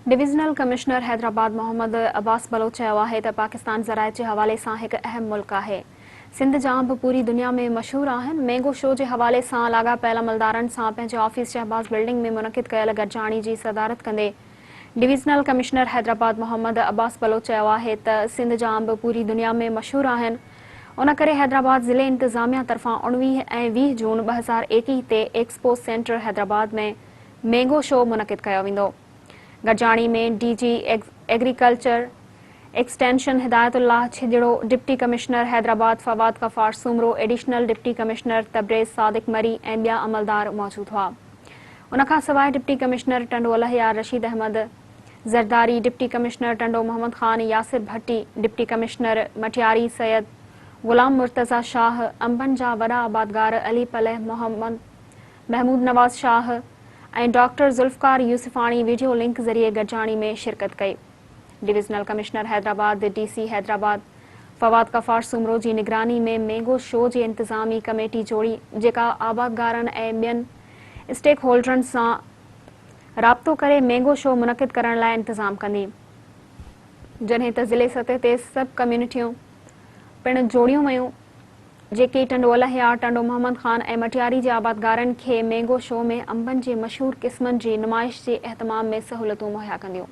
Divisional commissioner Hyderabad Mohammad Abbas Baloch चयो आहे त पाकिस्तान ज़राए जे हवाले सां हिकु अहम मुल्क आहे। सिंध जाम बि पूरी दुनिया में मशहूर आहिनि। मैंगो शो जे हवाले सां लाॻापियल अमलदारनि सां पंहिंजे ऑफिस शहबाज़ बिल्डिंग में मुनक़िद कयल गॾिजाणी जी सदारत कंदे डिविजनल कमिश्नर हैदराबाद मोहम्मद अब्बास बलोच चयो आहे त सिंध जाम बि पूरी दुनिया में मशहूर आहिनि। उन करे हैदराबाद ज़िले इंतज़ामिया तरफ़ां 19 ऐं 20 जून 2021 ते एक्सपो सेंटर हैदराबाद में मैंगो शो मुनक़िद कयो वेंदो। गॾिजाणी में DG agriculture extension Hidayatullah Chhijro, deputy commissioner Hyderabad Fawad Ghaffar Soomro, additional deputy commissioner Tabrez Sadiq Marri ऐं ॿिया अमलदार मौजूद हुआ। उन खां सवाइ deputy commissioner Tando Allahyar Rashid Ahmed Zardari, deputy commissioner Tando Mohammad Khan Yasir Bhatti, deputy commissioner Matiari Syed Ghulam Murtaza Shah, अंबन जा वॾा आबादगार अली पलह मोहम्मद महमूद नवाज़ शाह ऐं डॉक्टर ज़ुल्फ़कार यूसुफ़ाणी वीडियो लिंक ज़रिए गॾिजाणी में शिरकत कई। डिविजनल कमिश्नर हैदराबाद डीसी हैदराबाद फवाद गफ़ार सुमरो जी निगरानी में मैंगो शो जी इंतज़ामी कमेटी जोड़ी, जेका आबादगारनि ऐं ॿियनि स्टेक होल्डरनि सां राब्तो करे मैंगो शो मुनक़िद करण लाइ इंतज़ाम कंदी। जॾहिं त ज़िले सतह ते सभु कम्यूनिटियूं पिणु जोड़ियूं वयूं, जेके टंडो अलहयार, टंडो मोहम्मद ख़ान ऐं मटियारी जे आबादगारनि खे मैंगो शो में अंबनि जे मशहूर क़िस्मनि जी नुमाइश जे एहतमाम में सहूलियतूं मुहैया कंदियूं।